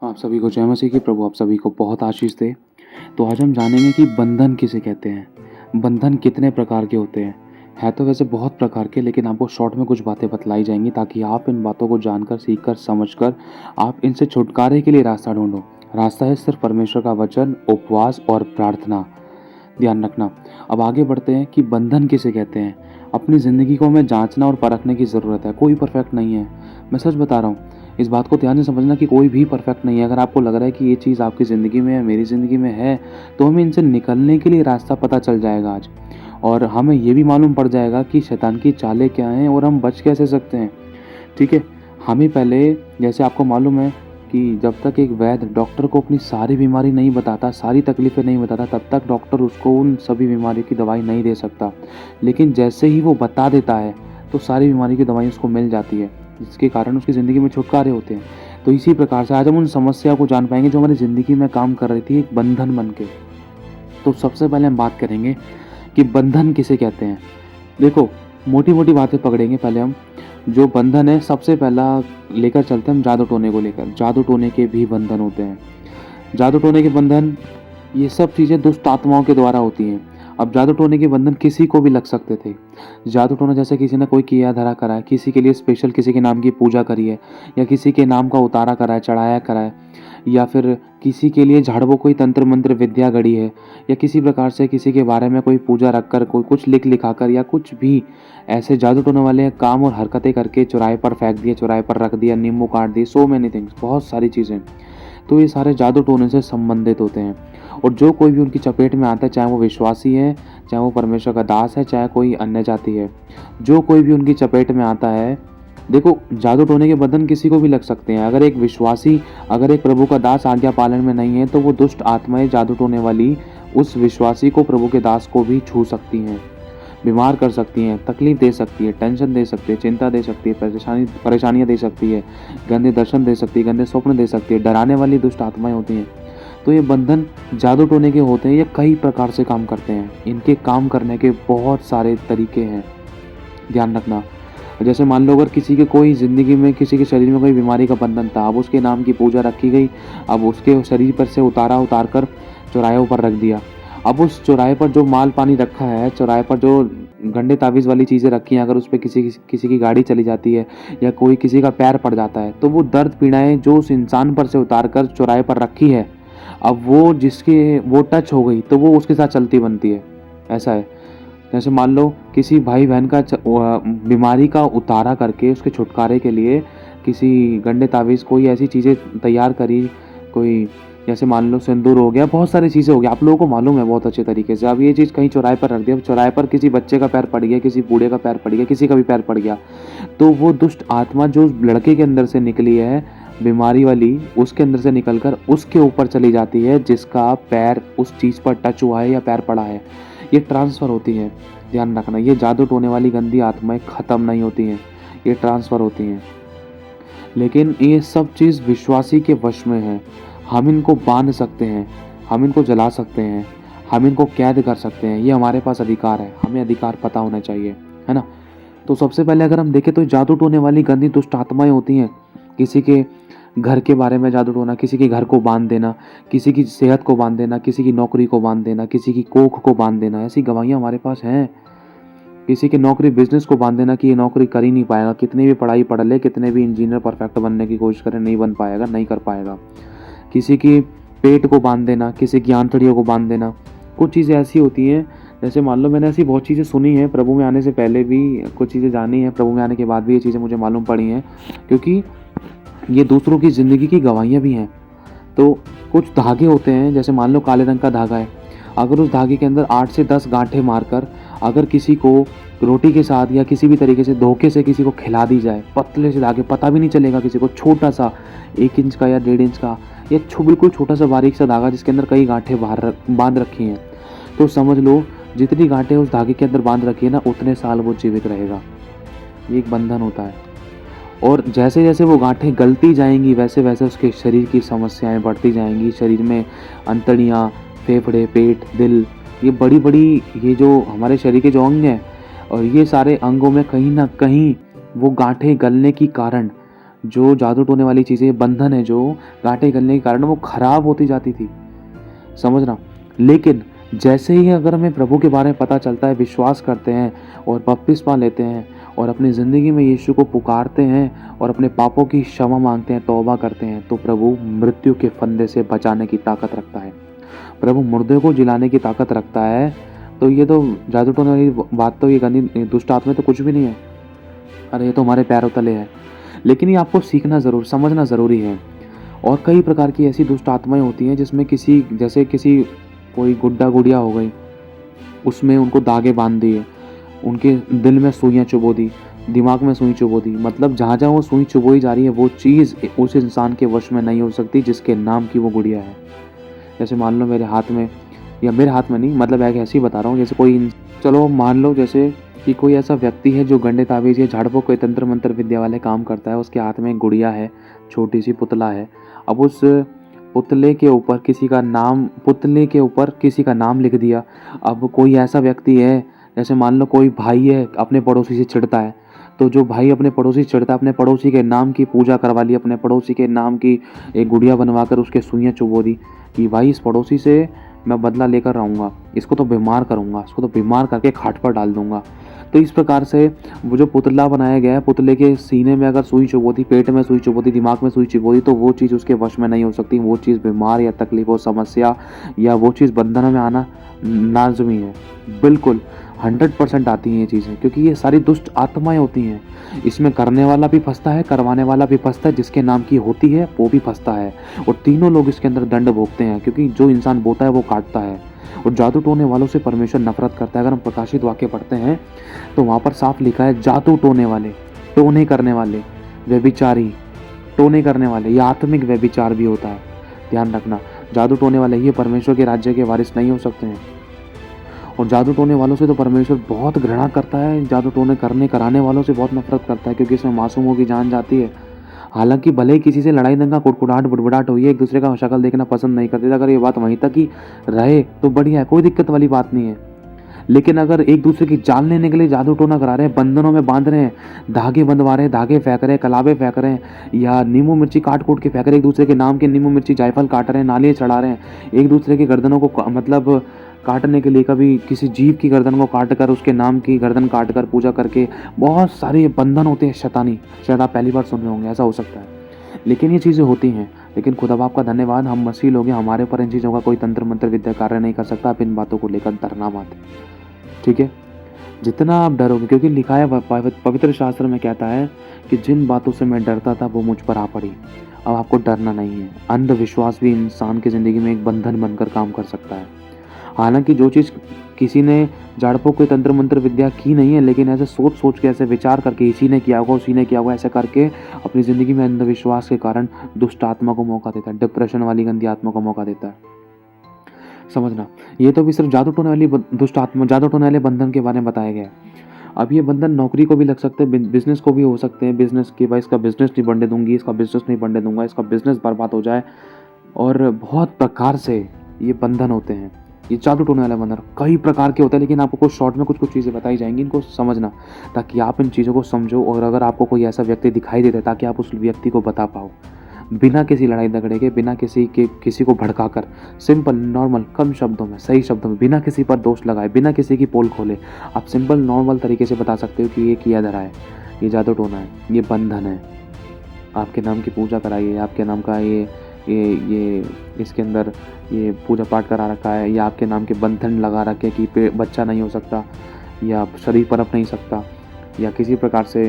आप सभी को जय मसीह की। प्रभु आप सभी को बहुत आशीष दे। तो आज हम जानेंगे कि बंधन किसे कहते हैं, बंधन कितने प्रकार के होते हैं। है तो वैसे बहुत प्रकार के, लेकिन आपको शॉर्ट में कुछ बातें बतलाई जाएंगी ताकि आप इन बातों को जानकर, सीखकर, समझकर आप इनसे छुटकारे के लिए रास्ता ढूंढो। रास्ता है सिर्फ परमेश्वर का वचन, उपवास और प्रार्थना। ध्यान रखना। अब आगे बढ़ते हैं कि बंधन किसे कहते हैं। अपनी ज़िंदगी को हमें जांचना और परखने की ज़रूरत है। कोई परफेक्ट नहीं है, मैं सच बता रहा हूँ। इस बात को ध्यान से समझना कि कोई भी परफेक्ट नहीं है। अगर आपको लग रहा है कि ये चीज़ आपकी ज़िंदगी में है, मेरी ज़िंदगी में है, तो हमें इनसे निकलने के लिए रास्ता पता चल जाएगा आज। और हमें ये भी मालूम पड़ जाएगा कि शैतान की चालें क्या हैं और हम बच कैसे सकते हैं। ठीक है। हम ही पहले, जैसे आपको मालूम है कि जब तक एक वैद्य डॉक्टर को अपनी सारी बीमारी नहीं बताता, सारी तकलीफ़ें नहीं बताता, तब तक डॉक्टर उसको उन सभी बीमारियों की दवाई नहीं दे सकता। लेकिन जैसे ही वो बता देता है तो सारी बीमारी की दवाई उसको मिल जाती है, जिसके कारण उसकी ज़िंदगी में छुटकारे होते हैं। तो इसी प्रकार से आज हम उन समस्या को जान पाएंगे जो हमारी ज़िंदगी में काम कर रही थी एक बंधन बन के। तो सबसे पहले हम बात करेंगे कि बंधन किसे कहते हैं। देखो, मोटी मोटी बातें पकड़ेंगे पहले हम। जो बंधन है, सबसे पहला लेकर चलते हैं हम जादू टोने को लेकर। जादू टोने के भी बंधन होते हैं। जादू टोने के बंधन, ये सब चीज़ें दुष्ट आत्माओं के द्वारा होती हैं। अब जादू टोने के बंधन किसी को भी लग सकते थे। जादू टोना जैसे किसी ने कोई किया धरा करा है, किसी के लिए स्पेशल किसी के नाम की पूजा करी है, या किसी के नाम का उतारा करा है, चढ़ाया करा है, या फिर किसी के लिए झाड़वों कोई तंत्र मंत्र विद्या गढ़ी है, या किसी प्रकार से किसी के बारे में कोई पूजा रखकर, कोई कुछ लिख लिखाकर, या कुछ भी ऐसे जादू टोने वाले काम और हरकतें करके चौराहे पर फेंक दिए, चौराहे पर रख दिया, नींबू काट दिए, सो मैनी थिंग्स, बहुत सारी चीज़ें। तो ये सारे जादू टोने से संबंधित होते हैं। और जो कोई भी उनकी चपेट में आता है, चाहे वो विश्वासी है, चाहे वो परमेश्वर का दास है, चाहे कोई अन्य जाति है, जो कोई भी उनकी चपेट में आता है, देखो, जादू टोने के बंधन किसी को भी लग सकते हैं। अगर एक विश्वासी, अगर एक प्रभु का दास आज्ञा पालन में नहीं है, तो वो दुष्ट आत्माएं जादू टोने वाली उस विश्वासी को, प्रभु के दास को भी छू सकती हैं, बीमार कर सकती हैं, तकलीफ दे सकती है, टेंशन दे सकती है, चिंता दे सकती है, परेशानियाँ दे सकती है, गंदे दर्शन दे सकती है, गंदे स्वप्न दे सकती है, डराने वाली दुष्ट आत्माएं होती हैं। तो ये बंधन जादू टोने के होते हैं। ये कई प्रकार से काम करते हैं। इनके काम करने के बहुत सारे तरीके हैं, ध्यान रखना। जैसे मान लो, अगर किसी के कोई ज़िंदगी में, किसी के शरीर में कोई बीमारी का बंधन था, अब उसके नाम की पूजा रखी गई, अब उसके शरीर पर से उतार कर चौराहे पर रख दिया। अब उस चौराहे पर जो माल पानी रखा है, चौराहे पर जो गंडे तावीज़ वाली चीज़ें रखी हैं, अगर उस पर किसी की गाड़ी चली जाती है, या कोई किसी का पैर पड़ जाता है, तो वो दर्द पीड़ाएँ जो उस इंसान पर से उतार कर चौराहे पर रखी है, अब वो जिसके वो टच हो गई तो वो उसके साथ चलती बनती है। ऐसा है। जैसे मान लो, किसी भाई बहन का बीमारी का उतारा करके उसके छुटकारे के लिए किसी गंडे तावीज़, कोई ऐसी चीज़ें तैयार करी, कोई जैसे मान लो सिंदूर हो गया, बहुत सारी चीज़ें हो गई, आप लोगों को मालूम है बहुत अच्छे तरीके से। अब ये चीज़ कहीं चौराहे पर रख दिया, अब चौराहे पर किसी बच्चे का पैर पड़ गया, किसी बूढ़े का पैर पड़ गया, किसी का भी पैर पड़ गया, तो वो दुष्ट आत्मा जो उस लड़के के अंदर से निकली है, बीमारी वाली, उसके अंदर से निकलकर उसके ऊपर चली जाती है, जिसका पैर उस चीज़ पर टच हुआ है या पैर पड़ा है। ये ट्रांसफ़र होती है, ध्यान रखना। ये जादू टोने वाली गंदी आत्माएं ख़त्म नहीं होती हैं, ये ट्रांसफ़र होती हैं। लेकिन ये सब चीज़ विश्वासी के वश में है। हम इनको बांध सकते हैं, हम इनको जला सकते हैं, हम इनको कैद कर सकते हैं। ये हमारे पास अधिकार है, हमें अधिकार पता होना चाहिए, है ना। तो सबसे पहले अगर हम देखें तो जादू टोने वाली गंदी दुष्ट आत्माएं होती हैं। किसी के घर के बारे में जादू टोना, किसी के घर को बांध देना, किसी की सेहत को बांध देना, किसी की नौकरी को बांध देना, किसी की कोख को बांध देना, ऐसी गवाहियाँ हमारे पास हैं। किसी की नौकरी, बिजनेस को बांध देना कि ये नौकरी कर ही नहीं पाएगा, कितनी भी पढ़ाई पढ़ ले, कितने भी इंजीनियर परफेक्ट बनने की कोशिश करे, नहीं बन पाएगा, नहीं कर पाएगा। किसी की पेट को बांध देना, किसी की आंतड़ियों को बांध देना। कुछ चीज़ें ऐसी होती हैं, जैसे मान लो, मैंने ऐसी बहुत चीज़ें सुनी हैं, प्रभु में आने से पहले भी कुछ चीज़ें जानी हैं, प्रभु में आने के बाद भी ये चीज़ें मुझे मालूम पड़ी हैं, क्योंकि ये दूसरों की ज़िंदगी की गवाहियाँ भी हैं। तो कुछ धागे होते हैं, जैसे मान लो काले रंग का धागा है, अगर उस धागे के अंदर 8 से 10 गांठें मारकर अगर किसी को रोटी के साथ या किसी भी तरीके से धोखे से किसी को खिला दी जाए, पतले से धागे, पता भी नहीं चलेगा किसी को, छोटा सा 1 इंच का या 1.5 इंच का, या बिल्कुल छोटा सा बारीक सा धागा जिसके अंदर कई गांठें बांध रखी हैं, तो समझ लो जितनी गांठें उस धागे के अंदर बांध रखी है ना, उतने साल वो जीवित रहेगा। ये एक बंधन होता है। और जैसे जैसे वो गांठें गलती जाएंगी, वैसे वैसे उसके शरीर की समस्याएं बढ़ती जाएंगी। शरीर में अंतड़ियाँ, फेफड़े, पेट, दिल, ये बड़ी बड़ी, ये जो हमारे शरीर के जो अंग हैं, और ये सारे अंगों में कहीं ना कहीं वो गांठें गलने के कारण जो जादू टोने वाली चीज़ें, बंधन है जो गांठें गलने के कारण वो खराब होती जाती थी, समझना। लेकिन जैसे ही अगर हमें प्रभु के बारे में पता चलता है, विश्वास करते हैं और बपतिस्मा लेते हैं और अपनी ज़िंदगी में यीशु को पुकारते हैं और अपने पापों की क्षमा मांगते हैं, तौबा करते हैं, तो प्रभु मृत्यु के फंदे से बचाने की ताकत रखता है। प्रभु मुर्दे को जिलाने की ताकत रखता है। तो ये तो जादू टोने वाली बात, तो ये गंदी दुष्ट आत्मा तो कुछ भी नहीं है। अरे ये तो हमारे पैरों तले है। लेकिन ये आपको सीखना ज़रूर, समझना ज़रूरी है। और कई प्रकार की ऐसी दुष्ट आत्माएँ होती हैं जिसमें किसी कोई गुड्डा गुड़िया हो गई, उसमें उनको धागे बांध दिए, उनके दिल में सुइयाँ चुभो दी, दिमाग में सुई चुभो दी। मतलब जहाँ-जहाँ वो सुई चुभोई जा रही है वो चीज़ उस इंसान के वश में नहीं हो सकती जिसके नाम की वो गुड़िया है। जैसे मान लो मेरे हाथ में, या मेरे हाथ में नहीं, मतलब मैं ऐसे ही बता रहा हूँ, जैसे चलो मान लो जैसे कि कोई ऐसा व्यक्ति है जो गंडे ताबीज़ या झाड़ फूँक, कोई तंत्र मंत्र विद्या वाले काम करता है, उसके हाथ में एक गुड़िया है, छोटी सी पुतला है। अब उस पुतले के ऊपर किसी का नाम लिख दिया। अब कोई ऐसा व्यक्ति है, जैसे मान लो कोई भाई है, अपने पड़ोसी से चिढ़ता है, तो जो भाई अपने पड़ोसी से चिढ़ता है, अपने पड़ोसी के नाम की पूजा करवा ली, अपने पड़ोसी के नाम की एक गुड़िया बनवा कर उसके सुइयाँ चुभो दी कि भाई इस पड़ोसी से मैं बदला लेकर रहूँगा, इसको तो बीमार करूँगा, इसको तो बीमार करके खाट पर डाल दूँगा। तो इस प्रकार से वो जो पुतला बनाया गया है, पुतले के सीने में अगर सुई चुभो दी, पेट में सुई चुभो दी, दिमाग में सुई चुभो दी, तो वो चीज़ उसके वश में नहीं हो सकती। वो चीज़ बीमार या तकलीफ और समस्या या वो चीज़ बंधन में आना लाज़मी है। बिल्कुल 100% आती हैं ये चीज़ें, क्योंकि ये सारी दुष्ट आत्माएँ होती हैं। इसमें करने वाला भी फँसता है, करवाने वाला भी फँसता है, जिसके नाम की होती है वो भी फँसता है, और तीनों लोग इसके अंदर दंड भोगते हैं, क्योंकि जो इंसान बोता है वो काटता है। और जादू टोने वालों से परमेश्वर नफरत करता है। अगर हम प्रकाशित वाक्य पढ़ते हैं तो वहाँ पर साफ लिखा है, जादू टोने वाले, टोने करने वाले, व्यभिचारी, टोने करने वाले, ये आत्मिक व्यभिचार भी होता है, ध्यान रखना। जादू टोने वाले ये परमेश्वर के राज्य के वारिस नहीं हो सकते हैं। और जादू टोने वालों से तो परमेश्वर बहुत घृणा करता है, जादू टोने कराने वालों से बहुत नफरत करता है, क्योंकि इसमें मासूमों की जान जाती है। हालांकि भले ही किसी से लड़ाई दंगा कुड़कुड़ाहट बुड़बुड़ाहट हुई है, एक दूसरे का शक्ल देखना पसंद नहीं करते, अगर ये बात वहीं तक ही रहे तो बढ़िया है, कोई दिक्कत वाली बात नहीं है। लेकिन अगर एक दूसरे की जान लेने के लिए जादू टोना करा रहे हैं, बंधनों में बांध रहे हैं, धागे बंधवा रहे हैं, धागे फेंक रहे हैं, कलाबे फेंक रहे हैं, या नींबू मिर्ची काट कूट के फेंक रहे हैं, एक दूसरे के नाम के नींबू मिर्ची जायफल काट रहे हैं, नालियाँ चढ़ा रहे हैं, एक दूसरे की गर्दनों को मतलब काटने के लिए, कभी किसी जीव की गर्दन को काट कर उसके नाम की गर्दन काट कर पूजा करके, बहुत सारे बंधन होते हैं शैतानी। शायद आप पहली बार सुन रहे होंगे, ऐसा हो सकता है, लेकिन ये चीज़ें होती हैं। लेकिन खुदा बाप का धन्यवाद, हम मसीह लोग हैं, हमारे ऊपर इन चीज़ों का कोई तंत्र मंत्र विद्या कार्य नहीं कर सकता। आप इन बातों को लेकर डरना मत, ठीक है। जितना आप डरोगे, क्योंकि लिखा है पवित्र शास्त्र में कहता है कि जिन बातों से मैं डरता था वो मुझ पर आ पड़ी। अब आपको डरना नहीं है। अंधविश्वास भी इंसान की ज़िंदगी में एक बंधन बनकर काम कर सकता है। हालांकि जो चीज़ किसी ने झाड़फूँक कोई तंत्र मंत्र विद्या की नहीं है, लेकिन ऐसे सोच सोच के, ऐसे विचार करके, इसी ने किया होगा, उसी ने किया होगा, ऐसे करके अपनी ज़िंदगी में अंधविश्वास के कारण दुष्ट आत्मा को मौका देता है, डिप्रेशन वाली गंदी आत्मा को मौका देता है, समझना। ये तो भी सिर्फ जादू टोने वाली दुष्ट आत्मा, जादू टोने वाले बंधन के बारे में बताया गया है। अब ये बंधन नौकरी को भी लग सकते हैं, बिजनेस को भी हो सकते हैं। बिजनेस की, भाई इसका बिजनेस नहीं बढ़ने दूंगी, इसका बिजनेस नहीं बढ़ने दूंगा, इसका बिजनेस बर्बाद हो जाए, और बहुत प्रकार से ये बंधन होते हैं। ये जादू टोने वाले बंधन कई प्रकार के होते हैं, लेकिन आपको कुछ शॉर्ट में कुछ चीज़ें बताई जाएंगी, इनको समझना, ताकि आप इन चीज़ों को समझो। और अगर आपको कोई ऐसा व्यक्ति दिखाई देता है, ताकि आप उस व्यक्ति को बता पाओ, बिना किसी लड़ाई झगड़े के, बिना किसी को भड़काकर, सिंपल नॉर्मल कम शब्दों में, सही शब्दों में, बिना किसी पर दोष लगाए, बिना किसी की पोल खोले, आप सिंपल नॉर्मल तरीके से बता सकते हो कि ये किया धरा है, ये जादू टोना है, ये बंधन है, आपके नाम की पूजा कराइए, आपके नाम का ये इसके अंदर ये पूजा पाठ करा रखा है, या आपके नाम के बंधन लगा रखे कि बच्चा नहीं हो सकता, या शरीर पनप नहीं सकता, या किसी प्रकार से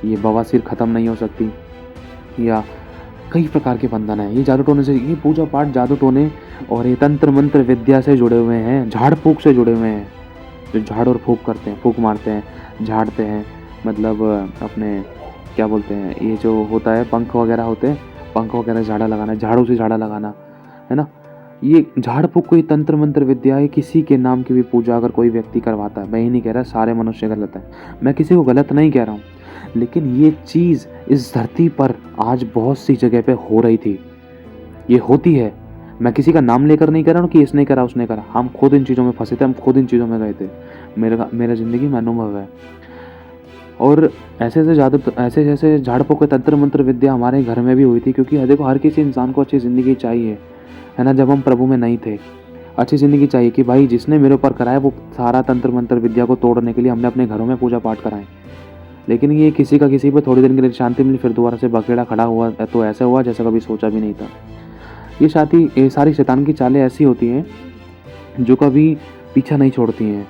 ये बवासीर ख़त्म नहीं हो सकती, या कई प्रकार के बंधन हैं। ये जादू टोने से, ये पूजा पाठ जादू टोने और ये तंत्र मंत्र विद्या से जुड़े हुए हैं, झाड़ फूँक से जुड़े हुए हैं। जो झाड़ और फूँक करते हैं, फूँक मारते हैं, झाड़ते हैं, मतलब अपने क्या बोलते हैं, ये जो होता है पंख वगैरह होते हैं, पंख वगैरह झाड़ा लगाना, झाड़ू से झाड़ा लगाना, है ना। ये झाड़ फूँक कोई तंत्र मंत्र विद्या है। किसी के नाम की भी पूजा अगर कोई व्यक्ति करवाता है, मैं ही नहीं कह रहा सारे मनुष्य गलत है, मैं किसी को गलत नहीं कह रहा हूँ, लेकिन ये चीज़ इस धरती पर आज बहुत सी जगह पे हो रही थी, ये होती है। मैं किसी का नाम लेकर नहीं कह रहा हूँ कि इसने करा उसने करा, हम खुद इन चीज़ों में फंसे थे, हम खुद इन चीज़ों में गए थे, मेरा ज़िंदगी में अनुभव है। और ऐसे जैसे झाड़ फूँक के तंत्र मंत्र विद्या हमारे घर में भी हुई थी, क्योंकि देखो हर किसी इंसान को अच्छी ज़िंदगी चाहिए, है ना? जब हम प्रभु में नहीं थे, अच्छी ज़िंदगी चाहिए कि भाई जिसने मेरे ऊपर कराया वो सारा तंत्र मंत्र विद्या को तोड़ने के लिए हमने अपने घरों में पूजा पाठ कराएँ। लेकिन ये किसी का किसी पे थोड़ी देर के लिए शांति मिली, फिर दोबारा से बखेड़ा खड़ा हुआ, तो ऐसा हुआ जैसा कभी सोचा भी नहीं था। ये सारी शैतान की चालें ऐसी होती हैं जो कभी पीछा नहीं छोड़ती हैं।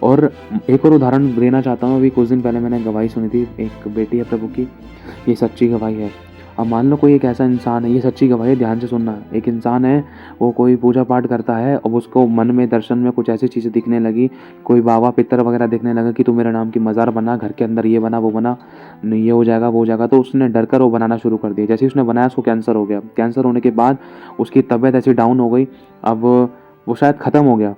और एक और उदाहरण देना चाहता हूँ। अभी कुछ दिन पहले मैंने गवाही सुनी थी, एक बेटी है प्रभु की, ये सच्ची गवाही है। अब मान लो कोई एक ऐसा इंसान है, ये सच्ची गवाही है, ध्यान से सुनना। एक इंसान है, वो कोई पूजा पाठ करता है, अब उसको मन में दर्शन में कुछ ऐसी चीज़ें दिखने लगी, कोई बाबा पितर वगैरह दिखने लगा कि तू मेरे नाम की मज़ार बना, घर के अंदर ये बना वो बना, ये हो जाएगा वो हो जाएगा। तो उसने डर कर वो बनाना शुरू कर दिया। जैसे ही उसने बनाया उसको कैंसर हो गया। कैंसर होने के बाद उसकी तबीयत ऐसी डाउन हो गई, अब वो शायद ख़त्म हो गया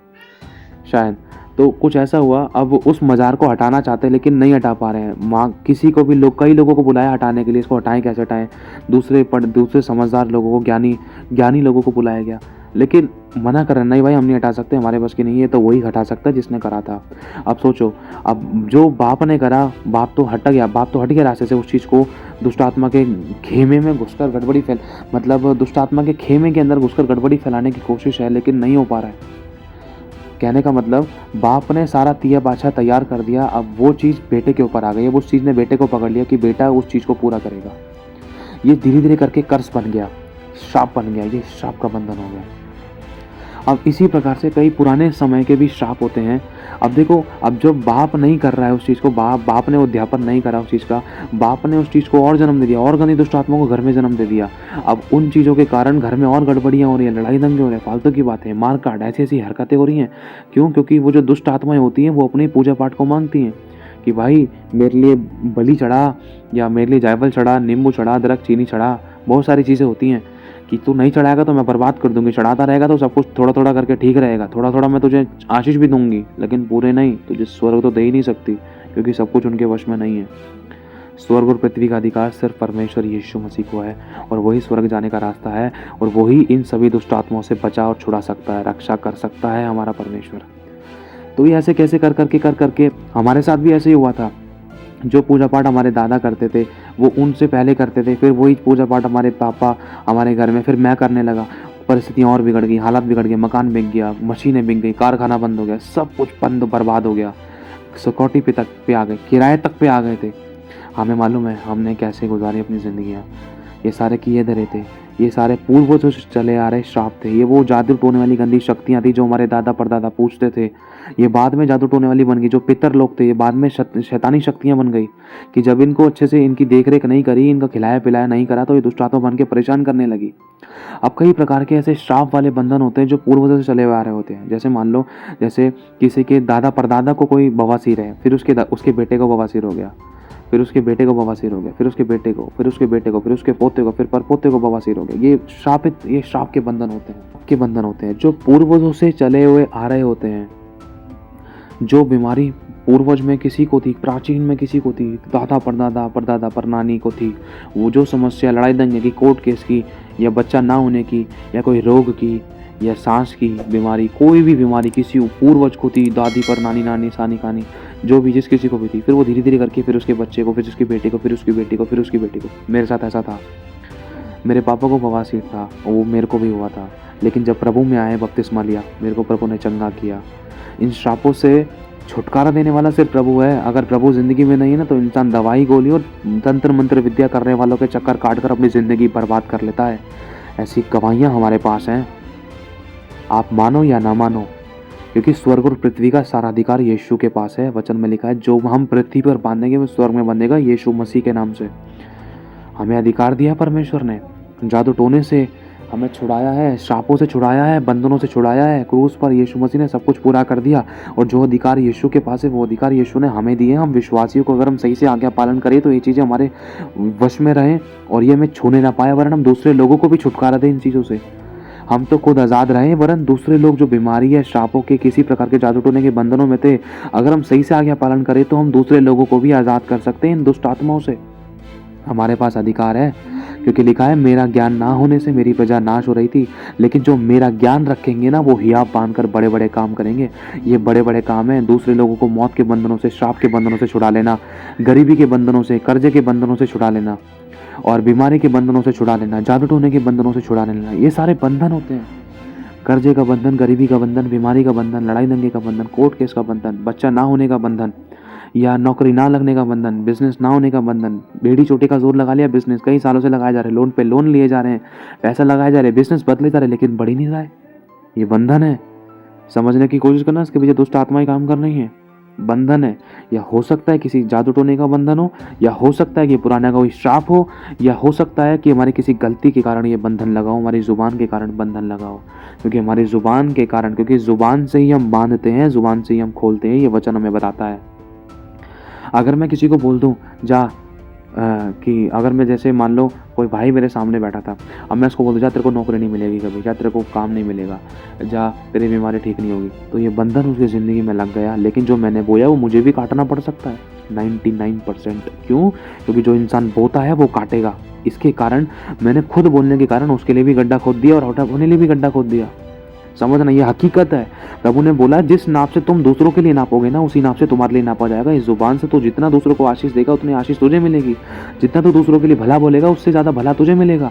शायद। तो कुछ ऐसा हुआ, अब उस मज़ार को हटाना चाहते हैं लेकिन नहीं हटा पा रहे हैं। माँ किसी को भी कई लोगों को बुलाया हटाने के लिए, इसको हटाएं कैसे हटाएं, दूसरे समझदार लोगों को, ज्ञानी लोगों को बुलाया गया, लेकिन मना कर रहे, नहीं भाई हम नहीं हटा सकते, हमारे बस की नहीं है। तो वही हटा सकता है जिसने करा था। अब सोचो, अब जो बाप ने करा, बाप तो हट गया रास्ते से। उस चीज़ को दुष्ट आत्मा के खेमे में घुसकर दुष्ट आत्मा के खेमे के अंदर घुसकर गड़बड़ी फैलाने की कोशिश है, लेकिन नहीं हो पा रहा है। कहने का मतलब, बाप ने सारा तिया बाछा तैयार कर दिया, अब वो चीज़ बेटे के ऊपर आ गई है। उस चीज़ ने बेटे को पकड़ लिया कि बेटा उस चीज़ को पूरा करेगा। ये धीरे धीरे करके कर्स बन गया, श्राप बन गया, ये श्राप का बंधन हो गया। अब इसी प्रकार से कई पुराने समय के भी श्राप होते हैं। अब देखो, अब जो बाप नहीं कर रहा है उस चीज़ को, बाप ने उद्यापन नहीं करा उस चीज़ का, बाप ने उस चीज़ को और जन्म दे दिया, और गंदी दुष्ट आत्माओं को घर में जन्म दे दिया। अब उन चीज़ों के कारण घर में और गड़बड़ियाँ हो रही हैं, लड़ाई दंगे हो रहे हैं, फालतू की बातें, मार काट, ऐसी ऐसी हरकतें हो रही हैं। क्यों? क्योंकि वो जो दुष्ट आत्माएं होती हैं वो अपने पूजा पाठ को मांगती हैं कि भाई मेरे लिए बलि चढ़ा, या मेरे लिए जायफल चढ़ा, नींबू चढ़ा, अदरक चीनी चढ़ा। बहुत सारी चीज़ें होती हैं कि तू नहीं चढ़ाएगा तो मैं बर्बाद कर दूंगी, चढ़ाता रहेगा तो सब कुछ थोड़ा थोड़ा करके ठीक रहेगा, थोड़ा थोड़ा मैं तुझे आशीष भी दूंगी, लेकिन पूरे नहीं। तुझे स्वर्ग तो दे ही नहीं सकती, क्योंकि सब कुछ उनके वश में नहीं है। स्वर्ग और पृथ्वी का अधिकार सिर्फ परमेश्वर यीशु मसीह को है, और वही स्वर्ग जाने का रास्ता है, और वही इन सभी दुष्ट आत्माओं से बचा और छुड़ा सकता है, रक्षा कर सकता है हमारा परमेश्वर। तो ये ऐसे कैसे कर करके हमारे साथ भी ऐसे ही हुआ था। जो पूजा पाठ हमारे दादा करते थे वो उनसे पहले करते थे, फिर वही पूजा पाठ हमारे पापा हमारे घर में, फिर मैं करने लगा। परिस्थितियाँ और बिगड़ गई, हालात बिगड़ गए, मकान बिक गया, मशीनें बिक गई, कारखाना बंद हो गया, सब कुछ बंद बर्बाद हो गया। सिक्योरिटी पे आ गए, किराए तक पे आ गए थे। हमें मालूम है हमने कैसे गुजारी अपनी ज़िंदगियाँ। ये सारे किए धरे थे, ये सारे पूर्वजों से चले आ रहे श्राप थे। ये वो जादू टोने वाली गंदी शक्तियाँ थी जो हमारे दादा परदादा पूछते थे, ये बाद में जादू टोने वाली बन गई। जो पितर लोग थे ये बाद में शैतानी शक्तियाँ बन गई, कि जब इनको अच्छे से इनकी देख रेख नहीं करी, इनका खिलाया पिलाया नहीं करा, तो ये दुष्ट आत्मा बन के परेशान करने लगी। अब कई प्रकार के ऐसे श्राप वाले बंधन होते हैं जो पूर्वजों से चले हुए आ रहे होते हैं। जैसे मान लो, जैसे किसी के दादा परदादा को कोई बवासीर है, फिर उसके बेटे को बवासीर हो गया, फिर उसके बेटे को बवासीर हो गया, फिर उसके बेटे को, फिर उसके बेटे को, फिर उसके पोते को, फिर परपोते को बवासीर हो गया। ये श्राप के बंधन होते हैं जो पूर्वजों से चले हुए आ रहे होते हैं। जो बीमारी पूर्वज में किसी को थी, प्राचीन में किसी को थी, दादा परदादा परनानी को थी, वो जो समस्या लड़ाई दंगे की, कोर्ट केस की, या बच्चा ना होने की, या कोई रोग की, या सांस की बीमारी, कोई भी बीमारी किसी पूर्वज को थी, दादी परनानी नानी सानी कानी, जो भी जिस किसी को भी थी, फिर वो धीरे धीरे करके फिर उसके बच्चे को, फिर उसके बेटे को, फिर उसकी बेटी को, फिर उसकी बेटी को। मेरे साथ ऐसा था। मेरे पापा को बवासीर था, वो मेरे को भी हुआ था, लेकिन जब प्रभु में आए, बपतिस्मा लिया, मेरे को प्रभु ने चंगा किया। इन श्रापों से छुटकारा देने वाला सिर्फ प्रभु है। अगर प्रभु ज़िंदगी में नहीं है ना, तो इंसान दवाई गोली और तंत्र मंत्र विद्या करने वालों के चक्कर काट कर अपनी ज़िंदगी बर्बाद कर लेता है। ऐसी गवाहियाँ हमारे पास हैं, आप मानो या ना मानो, क्योंकि स्वर्ग और पृथ्वी का सारा अधिकार यीशु के पास है। वचन में लिखा है, जो हम पृथ्वी पर बांधेंगे वो स्वर्ग में बंधेगा, यीशु मसीह के नाम से। हमें अधिकार दिया परमेश्वर ने, जादू टोने से हमें छुड़ाया है, श्रापों से छुड़ाया है, बंधनों से छुड़ाया है। क्रूस पर यीशु मसीह ने सब कुछ पूरा कर दिया, और जो अधिकार यीशु के पास है वो अधिकार यीशु ने हमें दिए। हम विश्वासियों को अगर हम सही से आज्ञा पालन करें तो ये चीज़ें हमारे वश में रहें और ये हमें छूने ना पाए, वरन हम दूसरे लोगों को भी छुटकारा दें इन चीज़ों से। हम तो खुद आज़ाद रहें, वरन दूसरे लोग जो बीमारी है, श्रापों के, किसी प्रकार के जादू टोने के बंधनों में थे, अगर हम सही से आज्ञा पालन करें तो हम दूसरे लोगों को भी आज़ाद कर सकते हैं इन दुष्ट आत्माओं से। हमारे पास अधिकार है क्योंकि लिखा है मेरा ज्ञान ना होने से मेरी प्रजा नाश हो रही थी, लेकिन जो मेरा ज्ञान रखेंगे ना वो हियाव बांधकर बड़े बड़े काम करेंगे। ये बड़े बड़े काम हैं, दूसरे लोगों को मौत के बंधनों से, श्राप के बंधनों से छुड़ा लेना, गरीबी के बंधनों से, कर्जे के बंधनों से छुड़ा लेना, और बीमारी के बंधनों से छुड़ा लेना, जादू टोने के बंधनों से छुड़ा लेना। ये सारे बंधन होते हैं। कर्जे का बंधन, गरीबी का बंधन, बीमारी का बंधन, लड़ाई दंगे का बंधन, कोर्ट केस का बंधन, बच्चा ना होने का बंधन, या नौकरी ना लगने का बंधन, बिजनेस ना होने का बंधन। बेड़ी चोटी का जोर लगा लिया, बिजनेस कई सालों से लगाए जा रहे, लोन पे लोन लिए जा रहे हैं, पैसा लगाए जा रहे, बिजनेस बदले जा रहे, लेकिन बढ़ ही नहीं रहा है। ये बंधन है। समझने की कोशिश करना, इसके पीछे दुष्ट आत्माएं काम कर रही हैं। बंधन है। या हो सकता है किसी जादू टोने का बंधन हो, या हो सकता है कि पुराना कोई श्राप हो, या हो सकता है कि हमारी किसी गलती के कारण ये बंधन लगा हो, हमारी जुबान के कारण बंधन लगा हो। क्योंकि हमारी जुबान के कारण, क्योंकि जुबान से ही हम बांधते हैं, जुबान से ही हम खोलते हैं, ये वचन हमें बताता है। अगर मैं किसी को बोल दूं जा कि अगर मैं जैसे मान लो कोई भाई मेरे सामने बैठा था, अब मैं उसको बोल दूं जा तेरे को नौकरी नहीं मिलेगी कभी, जा तेरे को काम नहीं मिलेगा, जा तेरी बीमारी ठीक नहीं होगी, तो ये बंधन उसकी ज़िंदगी में लग गया। लेकिन जो मैंने बोया वो मुझे भी काटना पड़ सकता है 99%। क्यों? क्योंकि जो इंसान बोता है वो काटेगा। इसके कारण मैंने खुद बोलने के कारण उसके लिए भी गड्ढा खोद दिया और हटा होने लिए भी गड्ढा खोद दिया। समझना, ये हकीकत है। प्रभु ने बोला जिस नाप से तुम दूसरों के लिए नापोगे ना, उसी नाप से तुम्हारे लिए नापा जाएगा। इस जुबान से तो जितना दूसरों को आशीष देगा उतनी आशीष तुझे मिलेगी। जितना तो दूसरों के लिए भला बोलेगा उससे ज़्यादा भला तुझे मिलेगा।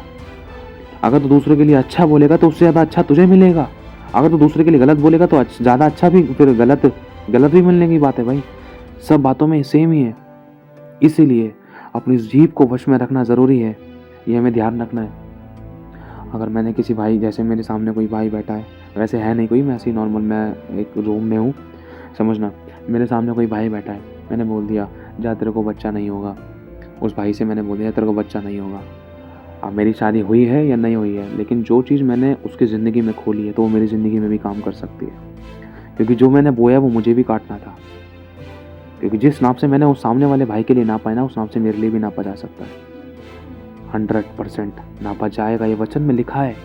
अगर तो दूसरों के लिए अच्छा बोलेगा तो उससे ज़्यादा अच्छा तुझे मिलेगा। अगर तो दूसरे के लिए गलत बोलेगा तो ज़्यादा अच्छा भी, फिर गलत भी मिलने की बात है भाई। सब बातों में सेम ही है। इसीलिए अपनी जीभ को वश में रखना ज़रूरी है, ये हमें ध्यान रखना है। अगर मैंने किसी भाई, जैसे मेरे सामने कोई भाई बैठा है, वैसे है नहीं कोई, मैं ऐसे ही नॉर्मल, मैं एक रूम में हूँ, समझना, मेरे सामने कोई भाई बैठा है, मैंने बोल दिया जा तेरे को बच्चा नहीं होगा। उस भाई से मैंने बोल दिया तेरे को बच्चा नहीं होगा। अब मेरी शादी हुई है या नहीं हुई है, लेकिन जो चीज़ मैंने उसकी ज़िंदगी में खोली है तो वो मेरी ज़िंदगी में भी काम कर सकती है। क्योंकि जो मैंने बोया वो मुझे भी काटना था। क्योंकि जिस नाप से मैंने उस सामने वाले भाई के लिए नापा है ना, उस नाप से मेरे लिए भी नापा जा सकता है। 100% नापा जाएगा, ये वचन में लिखा है।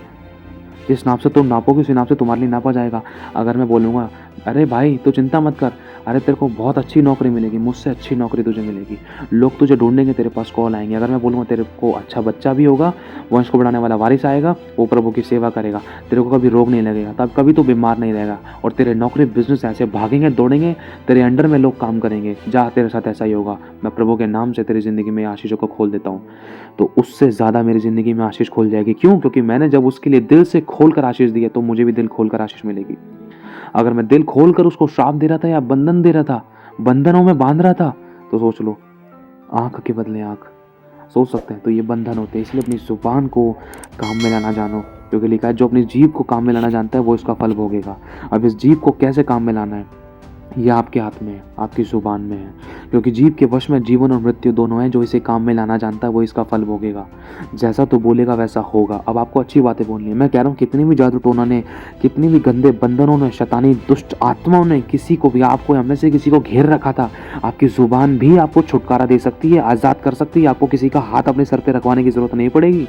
जिस नाप से तुम नापोगे उसी नाप से तुम्हारे लिए नापा जाएगा। अगर मैं बोलूँगा अरे भाई तू चिंता मत कर, अरे तेरे को बहुत अच्छी नौकरी मिलेगी, मुझसे अच्छी नौकरी तुझे मिलेगी, लोग तुझे ढूंढेंगे, तेरे पास कॉल आएंगे। अगर मैं बोलूँगा तेरे को अच्छा बच्चा भी होगा, वंश को बढ़ाने वाला वारिस आएगा, वो प्रभु की सेवा करेगा, तेरे को कभी रोग नहीं लगेगा, तब कभी तो बीमार नहीं रहेगा, और तेरे नौकरी बिजनेस ऐसे भागेंगे दौड़ेंगे, तेरे अंडर में लोग काम करेंगे, जा तेरे साथ ऐसा ही होगा। मैं प्रभु के नाम से तेरी ज़िंदगी में आशीषों को खोल देता हूँ। तो उससे ज़्यादा मेरी ज़िंदगी में आशीष खोल जाएगी। क्यों? क्योंकि मैंने जब उसके लिए दिल से खोल कर आशीष दिया तो मुझे भी दिल खोल कर आशीष मिलेगी। अगर मैं दिल खोल कर उसको श्राप दे रहा था या बंधन दे रहा था, बंधनों में बांध रहा था, तो सोच लो, आंख के बदले आंख, सोच सकते हैं। तो ये बंधन होते हैं। इसलिए अपनी जुबान को काम में लाना जानो, क्योंकि लिखा है जो अपनी जीभ को काम में लाना जानता है वो इसका फल भोगेगा। अब इस जीभ को कैसे काम में लाना है, ये आपके हाथ में है, आपकी जुबान में है। क्योंकि जीभ के वश में जीवन और मृत्यु दोनों हैं। जो इसे काम में लाना जानता है वो इसका फल भोगेगा। जैसा तो बोलेगा वैसा होगा। अब आपको अच्छी बातें बोलनी है। मैं कह रहा हूँ कितनी भी जादू टोना ने, कितनी भी गंदे बंधनों ने, शैतानी दुष्ट आत्माओं ने किसी को भी, आपको हमें से किसी को घेर रखा था, आपकी जुबान भी आपको छुटकारा दे सकती है, आज़ाद कर सकती है। आपको किसी का हाथ अपने सर पर रखवाने की जरूरत नहीं पड़ेगी।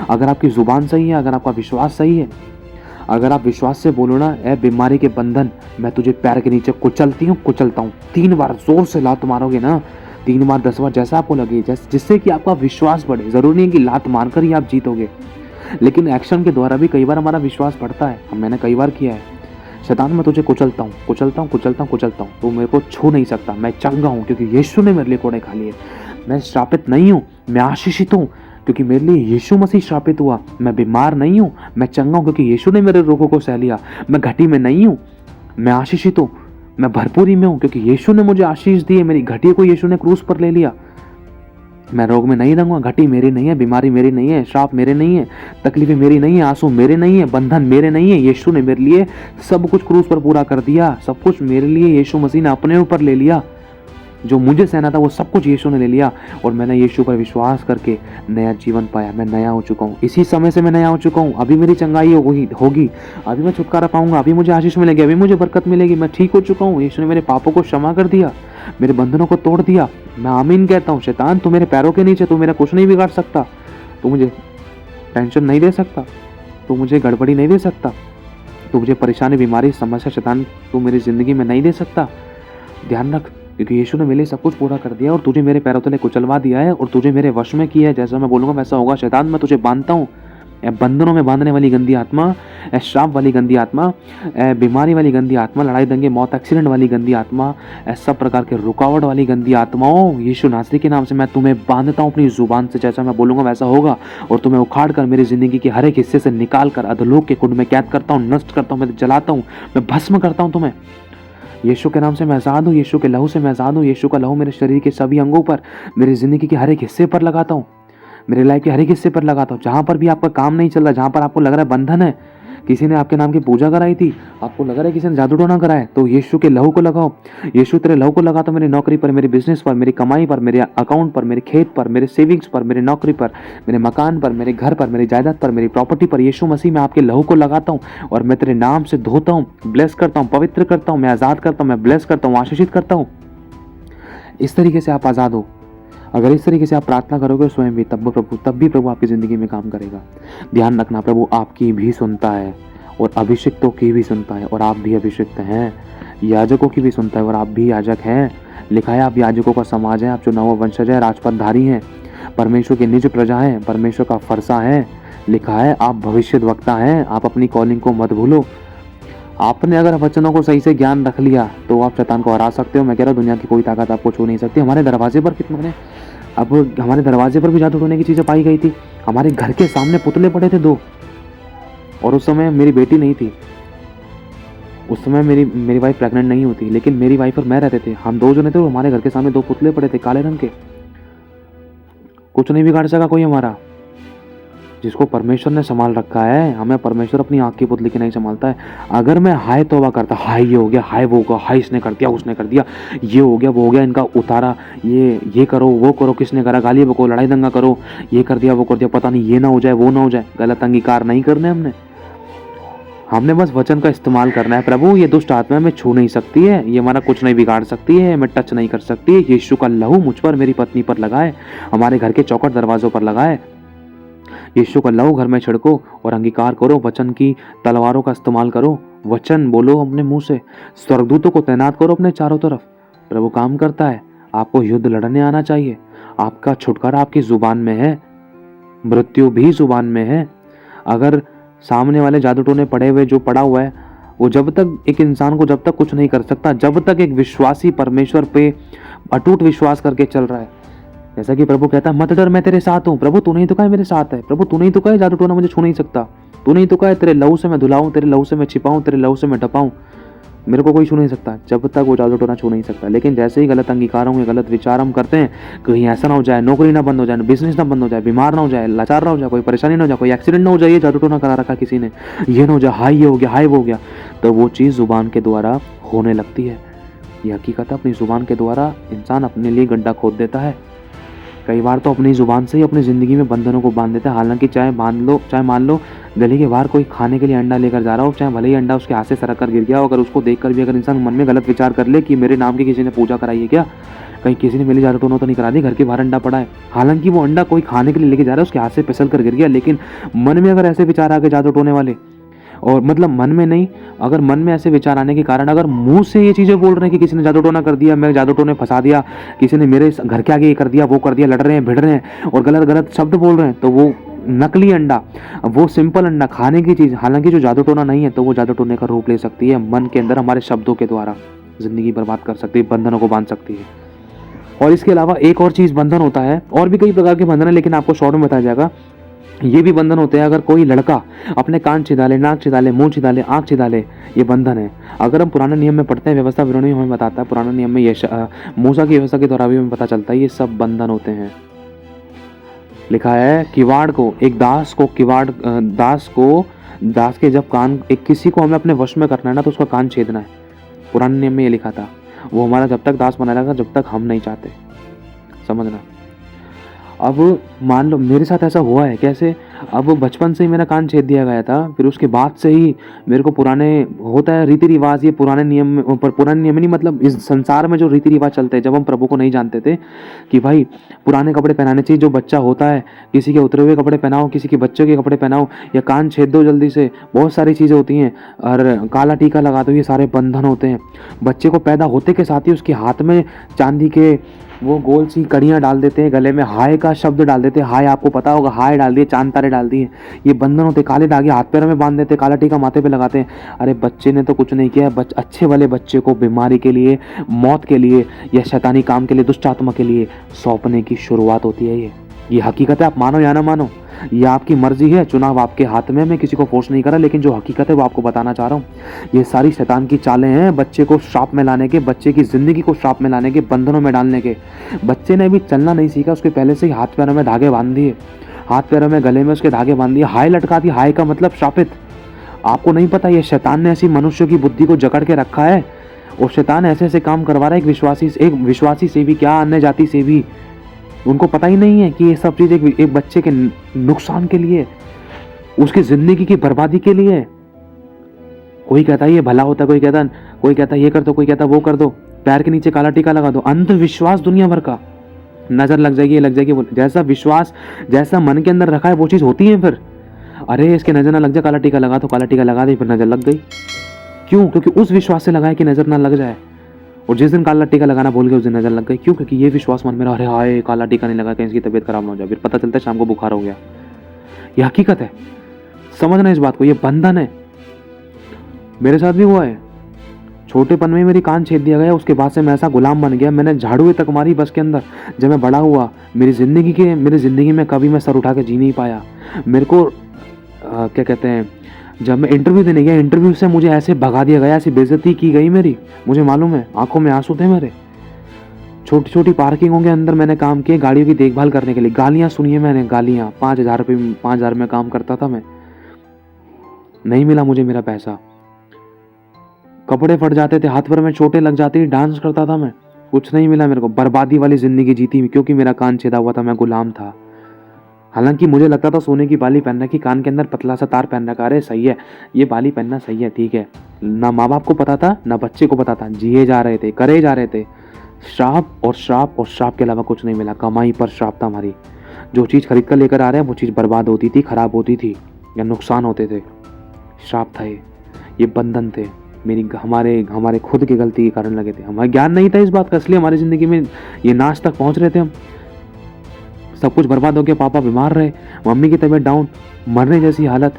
अगर आपकी जुबान सही है, अगर आपका विश्वास सही है, अगर आप विश्वास से बोलो ना, ए बीमारी के बंधन, मैं तुझे पैर के नीचे कुचलता हूँ, 3 बार जोर से लात मारोगे ना, 3 बार 10 बार, जैसा आपको लगे, जिससे कि आपका विश्वास बढ़े। जरूरी नहीं कि लात मारकर ही आप जीतोगे, लेकिन एक्शन के द्वारा भी कई बार हमारा विश्वास बढ़ता है। मैंने कई बार किया है। शैतान मैं तुझे कुचलता हूँ, तो मेरे को छू नहीं सकता। मैं चंगा हूँ क्योंकि यीशु ने मेरे लिए कोड़े खा लिए। मैं श्रापित नहीं हूँ, मैं आशीषित हूँ क्योंकि मेरे लिए यीशु मसीह श्रापित हुआ। मैं बीमार नहीं हूँ, मैं चंगा हूँ क्योंकि यीशु ने मेरे रोगों को सह लिया। मैं घटी में नहीं हूँ, मैं आशीषित हूँ। मैं भरपूरी में हूँ क्योंकि यीशु ने मुझे आशीष दी है। मेरी घटी को यीशु ने क्रूस पर ले लिया। मैं रोग में नहीं रहूंगा। घटी मेरी नहीं है, बीमारी मेरी नहीं है, श्राप मेरे नहीं है, तकलीफें मेरी नहीं है, आंसू मेरे नहीं है, बंधन मेरे नहीं है। यीशु ने मेरे लिए सब कुछ क्रूस पर पूरा कर दिया। सब कुछ मेरे लिए यीशु मसीह ने अपने ऊपर ले लिया। जो मुझे सहना था वो सब कुछ यीशु ने ले लिया, और मैंने यीशु पर विश्वास करके नया जीवन पाया। मैं नया हो चुका हूँ, इसी समय से मैं नया हो चुका हूँ। अभी मेरी चंगाई होगी, अभी मैं छुटकारा पाऊंगा, अभी मुझे आशीष मिलेगी, अभी मुझे बरकत मिलेगी। मैं ठीक हो चुका हूँ। यीशु ने मेरे पापों को क्षमा कर दिया, मेरे बंधनों को तोड़ दिया। मैं आमीन कहता हूँ। शैतान तू मेरे पैरों के नीचे, तू मेरा कुछ नहीं बिगाड़ सकता, तू मुझे टेंशन नहीं दे सकता, तू मुझे गड़बड़ी नहीं दे सकता, तू मुझे परेशानी, बीमारी, समस्या, शैतान तू मेरी जिंदगी में नहीं दे सकता। ध्यान रख, क्योंकि यीशु ने मेरे लिए सब कुछ पूरा कर दिया और तुझे मेरे पैरों तले कुचलवा दिया है और तुझे मेरे वश में किया है। जैसा मैं बोलूँगा वैसा होगा। शैतान, मैं तुझे बांधता हूँ। ए बंधनों में बांधने वाली गंदी आत्मा, ए श्राप वाली गंदी आत्मा, ए बीमारी वाली गंदी आत्मा, लड़ाई दंगे मौत एक्सीडेंट वाली गंदी आत्मा, ए सब प्रकार के रुकावट वाली गंदी आत्माओं, यीशु नासरी के नाम से मैं तुम्हें बांधता हूँ अपनी जुबान से। जैसा मैं बोलूँगा वैसा होगा और तुम्हें उखाड़ कर मेरी ज़िंदगी के हर एक हिस्से से निकाल कर अधोलोक के कुंड में कैद करता हूँ, नष्ट करता हूँ, मैं जलाता हूँ, मैं भस्म करता हूँ तुम्हें। यीशु के नाम से मैं आज़ाद हूँ, यीशु के लहू से मैं आज़ाद हूँ। यीशु का लहू मेरे शरीर के सभी अंगों पर, मेरी ज़िंदगी के हर एक हिस्से पर लगाता हूँ, मेरे लाइफ के हर एक हिस्से पर लगाता हूँ। जहाँ पर भी आपका काम नहीं चल रहा, जहाँ पर आपको लग रहा है बंधन है, किसी ने आपके नाम की पूजा कराई थी, आपको लग रहा है किसी ने जादू टोना कराया, तो यीशु के लहू को लगाओ। यीशु तेरे लहू को लगाता मेरी नौकरी पर, मेरे बिजनेस पर, मेरी कमाई पर, मेरे अकाउंट पर, मेरे खेत पर, मेरे सेविंग्स पर, मेरे नौकरी पर, मेरे मकान पर, मेरे घर पर, मेरी जायदाद पर, मेरी प्रॉपर्टी पर। यीशु मसीह मैं आपके लहू को लगाता हूँ और मैं तेरे नाम से धोता हूँ, ब्लेस करता हूँ, पवित्र करता हूँ, मैं आज़ाद करता हूँ, मैं ब्लेस करता हूँ, आशीषित करता हूँ। इस तरीके से आप आज़ाद हो। अगर इस तरीके से आप प्रार्थना करोगे स्वयं भी, तब भी प्रभु आपकी ज़िंदगी में काम करेगा। ध्यान रखना, प्रभु आपकी भी सुनता है और अभिषिक्तों की भी सुनता है और आप भी अभिषिक्त हैं। याजकों की भी सुनता है और आप भी याजक हैं। लिखा है आप याजकों का समाज है, आप चुनाव वंशज है, राजपथधारी हैं, परमेश्वर की निज प्रजा है, परमेश्वर का फरसा है। लिखा है आप भविष्यद्वक्ता हैं। आप अपनी कॉलिंग को मत भूलो। आपने अगर वचनों को सही से ज्ञान रख लिया तो आप शैतान को हरा सकते हो। मैं कह रहा हूँ दुनिया की कोई ताकत आपको छू नहीं सकती। हमारे दरवाजे पर कितने, अब हमारे दरवाजे पर भी जादू टोने की चीज़ें पाई गई थी। हमारे घर के सामने पुतले पड़े थे 2, और उस समय मेरी बेटी नहीं थी। उस समय मेरी वाइफ प्रेग्नेंट नहीं होती, लेकिन मेरी वाइफ और मैं रहते थे। हम 2 जने थे और हमारे घर के सामने 2 पुतले पड़े थे काले रंग के। कुछ नहीं बिगाड़ सका कोई हमारा। जिसको परमेश्वर ने संभाल रखा है, हमें परमेश्वर अपनी आँख की पुतली की नहीं संभालता है। अगर मैं हाय तौबा करता, हाय ये हो गया, हाय वो होगा, हाय इसने कर दिया, उसने कर दिया, ये हो गया, वो हो गया, इनका उतारा, ये करो, वो करो, किसने करा, गाली बको, लड़ाई दंगा करो, ये कर दिया, वो कर दिया, पता नहीं ये ना हो जाए, वो ना हो जाए। गलत अंगीकार नहीं करने हमने बस वचन का इस्तेमाल करना है। प्रभु ये दुष्ट आत्मा में छू नहीं सकती है, ये हमारा कुछ नहीं बिगाड़ सकती है, मैं टच नहीं कर सकती है। यीशु का लहू मुझ पर, मेरी पत्नी पर लगाए, हमारे घर के चौखट दरवाजों पर लगाए। यीशु का लहू घर में छिड़को और अंगीकार करो। वचन की तलवारों का इस्तेमाल करो, वचन बोलो अपने मुंह से, स्वर्गदूतों को तैनात करो अपने चारों तरफ। प्रभु काम करता है। आपको युद्ध लड़ने आना चाहिए। आपका छुटकारा आपकी जुबान में है, मृत्यु भी जुबान में है। अगर सामने वाले जादू टोने पड़े हुए जो पड़ा हुआ है, वो जब तक एक इंसान को जब तक कुछ नहीं कर सकता, जब तक एक विश्वासी परमेश्वर पे अटूट विश्वास करके चल रहा है। जैसा कि प्रभु कहता है मत डर, मैं तेरे साथ हूँ। प्रभु तू नहीं तो कहे मेरे साथ है, प्रभु तू नहीं तो कहे जादू टोना मुझे छू नहीं सकता, तू नहीं तो कहे तेरे लहू से मैं धुलाऊं, तेरे लहू से मैं छिपाऊं, तेरे लहू से मैं ढपाऊं, मेरे को कोई छू नहीं सकता। जब तक वो जादू टोना छू नहीं सकता। लेकिन जैसे ही गलत अंगीकार होंगे, गलत विचार हम करते हैं, कहीं ऐसा ना हो जाए नौकरी ना बंद हो जाए, बिजनेस ना बंद हो जाए, बीमार ना हो जाए, लाचार ना हो जाए, कोई परेशानी ना हो जाए, कोई एक्सीडेंट ना हो जाए, ये जादू टोना करा रखा किसी ने, ये ना हो जाए, हाय ये हो गया, हाय वो हो गया, तो वो चीज़ जुबान के द्वारा होने लगती है। ये हकीकत है, अपनी जुबान के द्वारा इंसान अपने लिए गड्ढा खोद देता है। कई बार तो अपनी जुबान से ही अपनी ज़िंदगी में बंधनों को बांध देता है। हालांकि चाहे मान लो गली के बाहर कोई खाने के लिए अंडा लेकर जा रहा हो, चाहे भले ही अंडा उसके हाथ से सरक कर गिर गया हो, अगर उसको देखकर भी अगर इंसान मन में गलत विचार कर ले कि मेरे नाम की किसी ने पूजा कराई है क्या, कहीं किसी ने मेरी जादू टोना तो नहीं करा दी, घर के बाहर अंडा पड़ा है, हालांकि वो अंडा कोई खाने के लिए लेके जा रहा है, उसके हाथ से फिसल कर गिर गया, लेकिन मन में अगर ऐसे विचार आ गए जादू टोने वाले, और मतलब मन में नहीं, अगर मन में ऐसे विचार आने के कारण अगर मुंह से ये चीज़ें बोल रहे हैं कि किसी ने जादू टोना कर दिया, मैं जादू टोने फंसा दिया, किसी ने मेरे घर के आगे ये कर दिया, वो कर दिया, लड़ रहे हैं, भिड़ रहे हैं और गलत गलत शब्द बोल रहे हैं, तो वो नकली अंडा, वो सिंपल अंडा खाने की चीज़, हालांकि जो जादू टोना नहीं है, तो वो जादू टोने का रूप ले सकती है। मन के अंदर हमारे शब्दों के द्वारा ज़िंदगी बर्बाद कर सकती है, बंधनों को बांध सकती है। और इसके अलावा एक और चीज़ बंधन होता है, और भी कई प्रकार के बंधन है, लेकिन आपको शॉर्ट में बताया जाएगा। ये भी बंधन होते हैं, अगर कोई लड़का अपने कान छिदाले, नाक छिदाले, मुंह छिदाले, आँख छिदाले, ये बंधन है। अगर हम पुराने नियम में पढ़ते हैं, व्यवस्था विवरण में हमें बताता है, पुराने नियम में ये मूसा की व्यवस्था के द्वारा भी हमें पता चलता है, ये सब बंधन होते हैं। लिखा है किवाड़ को, एक दास के जब कान, एक किसी को हमें अपने वश में करना है ना, तो उसका कान छेदना है। पुराने नियम में ये लिखा था। वो हमारा जब तक दास बना रहेगा जब तक हम नहीं चाहते, समझना। अब मान लो मेरे साथ ऐसा हुआ है, कैसे? अब बचपन से ही मेरा कान छेद दिया गया था, फिर उसके बाद से ही मेरे को पुराने होता है रीति रिवाज, ये पुराने नियम पर पुराने नियम नहीं, मतलब इस संसार में जो रीति रिवाज चलते हैं, जब हम प्रभु को नहीं जानते थे कि भाई पुराने कपड़े पहनाने चाहिए, जो बच्चा होता है किसी के उतरे हुए कपड़े पहनाओ, किसी के बच्चे के कपड़े पहनाओ, या कान छेद दो जल्दी से, बहुत सारी चीज़ें होती हैं, और काला टीका लगा दो, ये सारे बंधन होते हैं। बच्चे को पैदा होते के साथ ही उसके हाथ में चांदी के वो गोल सी कड़ियाँ डाल देते हैं, गले में हाय का शब्द डाल देते हैं, हाय आपको पता होगा, हाय डाल दिए, चांद तारे डाल दिए, ये बंधन होते। काले धागे हाथ पैरों में बांध देते, काला टीका माथे पे लगाते हैं। अरे बच्चे ने तो कुछ नहीं किया, अच्छे वाले बच्चे को बीमारी के लिए, मौत के लिए, या शैतानी काम के लिए, दुष्ट आत्मा के लिए सौंपने की शुरुआत होती है। ये हकीकत है, आप मानो या ना मानो, ये आपकी मर्जी है, चुनाव आपके हाथ में, मैं किसी को फोर्स नहीं कर रहा, लेकिन जो हकीकत है वो आपको बताना चाह रहा हूँ। ये सारी शैतान की चालें हैं बच्चे को श्राप में लाने के, बच्चे की जिंदगी को श्राप में लाने के, बंधनों में डालने के। बच्चे ने अभी चलना नहीं सीखा, उसके पहले से ही हाथ पैरों में धागे बांध दिए, हाथ पैरों में गले में उसके धागे बांध दिए, हाय लटका दी, हाय का मतलब श्रापित। आपको नहीं पता ये शैतान ने ऐसी मनुष्य की बुद्धि को जकड़ के रखा है, और शैतान ऐसे ऐसे काम करवा रहा है एक विश्वासी से भी, क्या अन्य जाति से भी। उनको पता ही नहीं है कि ये सब चीज़ एक बच्चे के नुकसान के लिए, उसकी जिंदगी की बर्बादी के लिए। कोई कहता है ये भला होता है, कोई कहता है ये कर दो, कोई कहता है वो कर दो, पैर के नीचे काला टीका लगा दो। अंधविश्वास दुनिया भर का, नजर लग जाएगी, ये लग जाएगी, जैसा विश्वास, जैसा मन के अंदर रखा है वो चीज़ होती है। फिर अरे इसके नजर ना लग जाए, काला टीका लगा, तो काला टीका लगा दी, फिर नजर लग गई। क्यों? क्योंकि उस विश्वास से लगाए कि नजर ना लग जाए, और जिस दिन काला टीका लगाना भूल गए उस दिन नजर लग गई। क्यों? क्योंकि ये विश्वास मन में रहा, अरे हाय काला टीका नहीं लगा, कहीं इसकी तबीयत खराब ना हो जाए, फिर पता चलता है शाम को बुखार हो गया। ये हकीकत है, समझना इस बात को, ये बंधन है। मेरे साथ भी हुआ है, छोटेपन में मेरी कान छेद दिया गया, उसके बाद से मैं ऐसा गुलाम बन गया, मैंने झाड़ू तक मारी बस के अंदर। जब मैं बड़ा हुआ, मेरी जिंदगी में कभी मैं सर उठा के जी नहीं पाया। मेरे को क्या कहते हैं, जब मैं इंटरव्यू देने गया, इंटरव्यू से मुझे ऐसे भगा दिया गया, ऐसी बेइज्जती की गई मेरी, मुझे मालूम है, आंखों में आंसू थे मेरे। छोटी छोटी पार्किंगों के अंदर मैंने काम किए गाड़ियों की देखभाल करने के लिए, गालियाँ सुनी है मैंने, गालियाँ। 5,000 में काम करता था मैं, नहीं मिला मुझे मेरा पैसा, कपड़े फट जाते थे, हाथ पैर में चोटें लग जाती थी, डांस करता था मैं, कुछ नहीं मिला मेरे को, बर्बादी वाली जिंदगी जीती, क्योंकि मेरा कान छेदा हुआ था, मैं गुलाम था। हालांकि मुझे लगता था सोने की बाली पहन रखी, कान के अंदर पतला सा तार पहन रखा, अरे सही है, ये बाली पहनना सही है, ठीक है। ना माँ बाप को पता था, ना बच्चे को पता था, जिए जा रहे थे, करे जा रहे थे। श्राप और श्राप और श्राप के अलावा कुछ नहीं मिला, कमाई पर श्राप था हमारी। जो चीज़ खरीद कर लेकर आ रहे हैं वो चीज़ बर्बाद होती थी, खराब होती थी, या नुकसान होते थे। श्राप था ये बंधन थे, हमारे खुद की गलती के कारण लगे थे। हमारा ज्ञान नहीं था इस बात का, इसलिए हमारी ज़िंदगी में ये नाश तक पहुँच रहे थे हम। सब कुछ बर्बाद हो गया, पापा बीमार रहे, मम्मी की तबीयत डाउन, मरने जैसी हालत,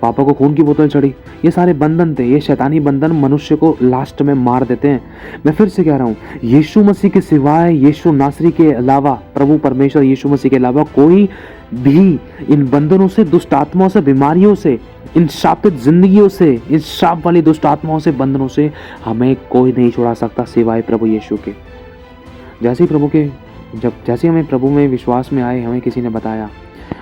पापा को खून की बोतल चढ़ी। ये सारे बंधन थे, ये शैतानी बंधन मनुष्य को लास्ट में मार देते हैं। मैं फिर से कह रहा हूँ, यीशु मसीह के सिवाय, यीशु नासरी के अलावा, प्रभु परमेश्वर यीशु मसीह के अलावा कोई भी इन बंधनों से, दुष्ट आत्माओं से, बीमारियों से, इन शापित जिंदगियों से, इन शाप वाली दुष्ट आत्माओं से, बंधनों से हमें कोई नहीं छुड़ा सकता सिवाय प्रभु यीशु के। जैसे हमें प्रभु में विश्वास में आए, हमें किसी ने बताया,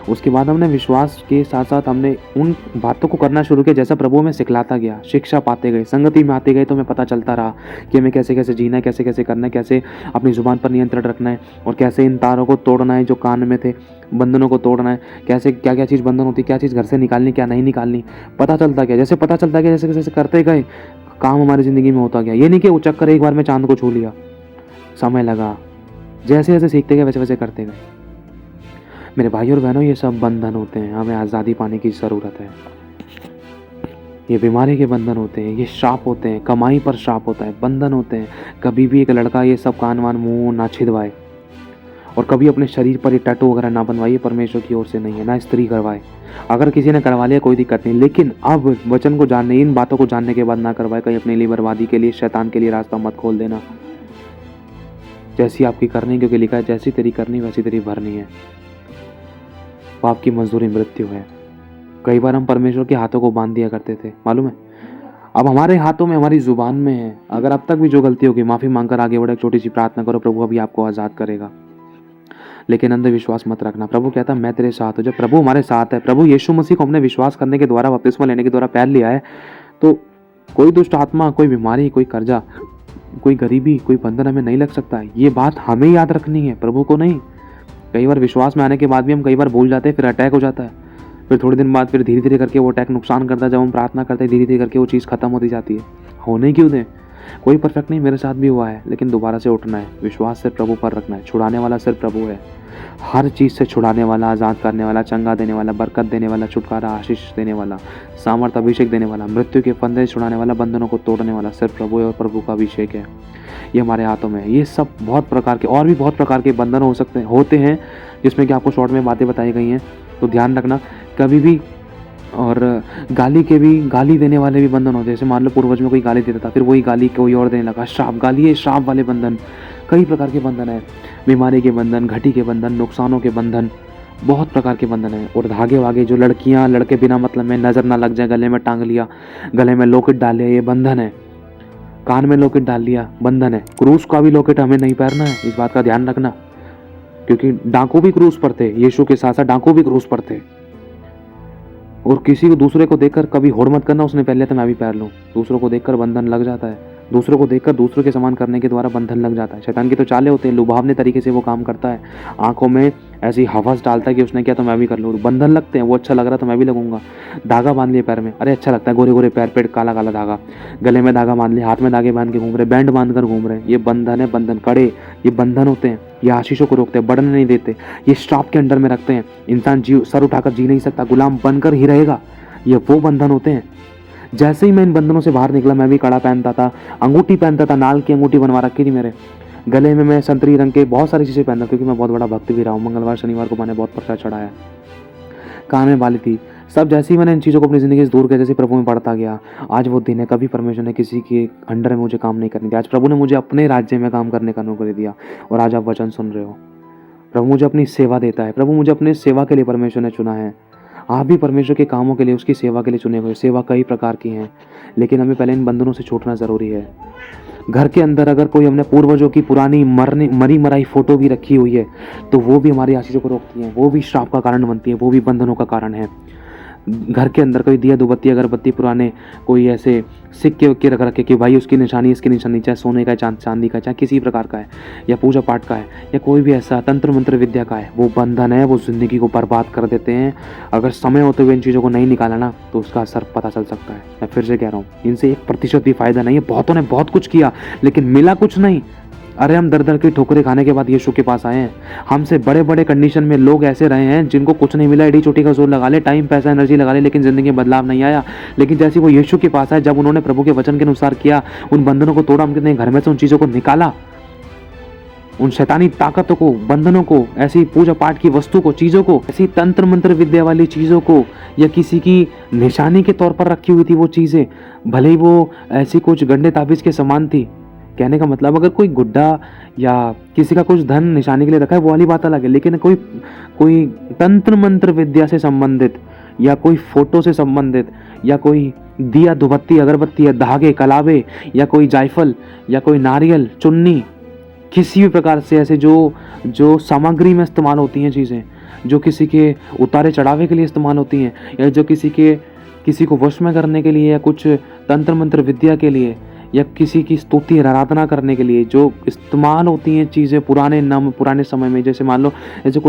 उसके बाद हमने विश्वास के साथ साथ हमने उन बातों को करना शुरू किया जैसा प्रभु में सिखलाता गया, शिक्षा पाते गए, संगति में आते गए, तो हमें पता चलता रहा कि हमें कैसे कैसे जीना है, कैसे कैसे करना है, कैसे अपनी ज़ुबान पर नियंत्रण रखना है, और कैसे इन तारों को तोड़ना है जो कान में थे, बंधनों को तोड़ना है, कैसे क्या क्या चीज़ बंधन होती, क्या चीज़ घर से निकालनी, क्या नहीं निकालनी, पता चलता गया। जैसे पता चलता गया, जैसे जैसे करते गए, काम हमारी ज़िंदगी में होता गया। ये नहीं कि वो चक्कर एक बार में चांद को छू लिया, समय लगा, जैसे जैसे सीखते गए वैसे वैसे करते गए। मेरे भाई और बहनों, ये सब बंधन होते हैं, हमें आज़ादी पाने की ज़रूरत है। ये बीमारी के बंधन होते हैं, ये श्राप होते हैं, कमाई पर श्राप होता है, बंधन होते हैं। कभी भी एक लड़का ये सब कान वान मुँह ना छिदवाए, और कभी अपने शरीर पर ये टैटू वगैरह ना बनवाइए, परमेश्वर की ओर से नहीं है, ना स्त्री करवाए। अगर किसी ने करवा लिया कोई दिक्कत नहीं, लेकिन अब वचन को जानने, इन बातों को जानने के बाद ना करवाए, कहीं अपने लिए बर्बादी के लिए, शैतान के लिए रास्ता मत खोल देना। जैसी आपकी करनी, क्योंकि लिखा है जैसी तेरी करनी वैसी तेरी भरनी है, पाप की मजदूरी मृत्यु है। कई बार हम परमेश्वर के हाथों को बांध दिया करते थे, मालूम है। अब हमारे हाथों में, हमारी जुबान में है। अगर अब तक भी जो गलती होगी, माफ़ी मांगकर आगे बढ़े, छोटी सी प्रार्थना करो, प्रभु अभी आपको आज़ाद करेगा। लेकिन अंधविश्वास मत रखना। प्रभु कहता है मैं तेरे साथ हूँ। जब प्रभु हमारे साथ है, प्रभु यीशु मसीह को हमने विश्वास करने के द्वारा, बपतिस्मा लेने के द्वारा पैर लिया है, तो कोई दुष्ट आत्मा, कोई बीमारी, कोई कर्जा, कोई गरीबी, कोई बंधन हमें नहीं लग सकता। ये बात हमें याद रखनी है, प्रभु को नहीं। कई बार विश्वास में आने के बाद भी हम कई बार भूल जाते हैं, फिर अटैक हो जाता है, फिर थोड़े दिन बाद फिर धीरे धीरे करके वो अटैक नुकसान करता है। जब हम प्रार्थना करते हैं धीरे धीरे करके वो चीज़ खत्म होती जाती है। होने क्यों दें? कोई परफेक्ट नहीं, मेरे साथ भी हुआ है, लेकिन दोबारा से उठना है, विश्वास सिर्फ प्रभु पर रखना है। छुड़ाने वाला सिर्फ प्रभु है, हर चीज़ से छुड़ाने वाला, आज़ाद करने वाला, चंगा देने वाला, बरकत देने वाला, छुटकारा, आशीष देने वाला, सामर्थ, अभिषेक देने वाला, मृत्यु के फंदे छुड़ाने वाला, बंधनों को तोड़ने वाला सिर्फ प्रभु है और प्रभु का अभिषेक है। ये हमारे हाथों में है। ये सब बहुत प्रकार के और भी बहुत प्रकार के बंधन हो सकते हैं, होते हैं, जिसमें कि आपको शॉर्ट में बातें बताई गई हैं। तो ध्यान रखना कभी भी। और गाली देने वाले भी बंधन होते हैं। जैसे मान लो पूर्वज में कोई गाली देता था, फिर वही गाली कोई और देने लगा। श्राप, गाली है, श्राप वाले बंधन, कई प्रकार के बंधन है। बीमारी के बंधन, घटी के बंधन, नुकसानों के बंधन, बहुत प्रकार के बंधन है। और धागे वागे जो लड़कियां लड़के बिना मतलब में नजर ना लग जाए, गले में टांग लिया, गले में लॉकेट डाल लिया, ये बंधन है। कान में लॉकेट डाल लिया, बंधन है। क्रूस का भी लॉकेट हमें नहीं पहनना है, इस बात का ध्यान रखना, क्योंकि डाकू भी क्रूस पर थे, यीशु के साथ साथ डाकू भी क्रूस पर थे। और किसी को दूसरे को देखकर कभी होड़ मत करना, उसने पहले तो मैं भी पैर लूँ। दूसरों को देखकर बंधन लग जाता है, दूसरों को देखकर दूसरों के समान करने के द्वारा बंधन लग जाता है। शैतान की तो चाले होते हैं, लुभावने तरीके से वो काम करता है, आंखों में ऐसी हवस डालता है कि उसने किया तो मैं भी कर लूँ। बंधन लगते हैं, वो अच्छा लग रहा तो मैं भी लगूंगा। धागा बांध लिया पैर में, अरे अच्छा लगता है, गोरे गोरे पैर, पेट काला काला धागा, गले में धागा बांध लिया, हाथ में धागे बांध के घूम रहे, बैंड बांध कर घूम रहे, ये बंधन है। बंधन कड़े, ये बंधन होते हैं, ये आशीषों को रोकते हैं, बढ़ने नहीं देते, ये श्राप के अंडर में रखते हैं। इंसान जीव सर उठाकर जी नहीं सकता, गुलाम बनकर ही रहेगा। ये वो बंधन होते हैं। जैसे ही मैं इन बंधनों से बाहर निकला, मैं भी कड़ा पहनता था, अंगूठी पहनता था, नाल की अंगूठी बनवा रखी थी मेरे गले में, मैं संतरी रंग के बहुत सारी चीज़ें पहनता, क्योंकि मैं बहुत बड़ा भक्त भी रहा हूँ। मंगलवार शनिवार को मैंने बहुत प्रसाद चढ़ाया, कान में बाली थी, सब। जैसे ही मैंने इन चीज़ों को अपनी ज़िंदगी से दूर किया, जैसे प्रभु में पढ़ता गया, आज वो दिन है। कभी परमेश्वर ने किसी के अंडर में मुझे काम नहीं करने दिया। आज प्रभु ने मुझे अपने राज्य में काम करने का नौकरी दिया, और आज आप वचन सुन रहे हो। प्रभु मुझे अपनी सेवा देता है, प्रभु मुझे अपनी सेवा के लिए परमेश्वर ने चुना है। आप भी परमेश्वर के कामों के लिए, उसकी सेवा के लिए चुने हुए। सेवा कई प्रकार की हैं, लेकिन हमें पहले इन बंधनों से छूटना ज़रूरी है। घर के अंदर अगर कोई हमने पूर्वजों की पुरानी मरी मराई फोटो भी रखी हुई है, तो वो भी हमारी आशीषों को रोकती है, वो भी श्राप का कारण बनती है, वो भी बंधनों का कारण है। घर के अंदर कोई दिया दुबत्ती अगरबत्ती पुराने कोई ऐसे सिक्के उक्के रख रखे कि भाई उसकी निशानी इसकी निशानी, चाहे सोने का है, चांदी का, चाहे किसी प्रकार का है, या पूजा पाठ का है, या कोई भी ऐसा तंत्र मंत्र विद्या का है, वो बंधन है, वो जिंदगी को बर्बाद कर देते हैं। अगर समय होते हुए इन चीज़ों को नहीं निकाला ना, तो उसका असर पता चल सकता है। मैं फिर से कह रहा हूँ, इनसे 1% भी फायदा नहीं है। बहुतों ने बहुत कुछ किया, लेकिन मिला कुछ नहीं। अरे हम दर दर की ठोकरें खाने के बाद यीशु के पास आए हैं। हमसे बड़े बड़े कंडीशन में लोग ऐसे रहे हैं जिनको कुछ नहीं मिला, एडी चोटी का जोर लगा ले, टाइम पैसा एनर्जी लगा ले, लेकिन जिंदगी में बदलाव नहीं आया। लेकिन जैसे वो यीशु के पास आए, जब उन्होंने प्रभु के वचन के अनुसार किया, उन बंधनों को तोड़ा, उनके घर में से उन चीज़ों को निकाला, उन शैतानी ताकतों को, बंधनों को, ऐसी पूजा पाठ की वस्तु को, चीज़ों को, ऐसी तंत्र मंत्र विद्या वाली चीज़ों को, या किसी की निशानी के तौर पर रखी हुई थी वो चीज़ें, भले ही वो ऐसी कुछ गंडे ताबीज के समान थी। कहने का मतलब, अगर कोई गुड्डा या किसी का कुछ धन निशाने के लिए रखा है, वो वाली बात अलग है। लेकिन कोई तंत्र मंत्र विद्या से संबंधित, या कोई फोटो से संबंधित, या कोई दिया धुबत्ती अगरबत्ती, या धागे कलावे, या कोई जायफल, या कोई नारियल चुन्नी, किसी भी प्रकार से ऐसे जो सामग्री में इस्तेमाल होती हैं चीज़ें, जो किसी के उतारे चढ़ावे के लिए इस्तेमाल होती हैं, या जो किसी को वश में करने के लिए, या कुछ तंत्र मंत्र विद्या के लिए, या किसी की स्तुति आराधना करने के लिए जो इस्तेमाल होती हैं चीज़ें पुराने समय में। जैसे मान लो, जैसे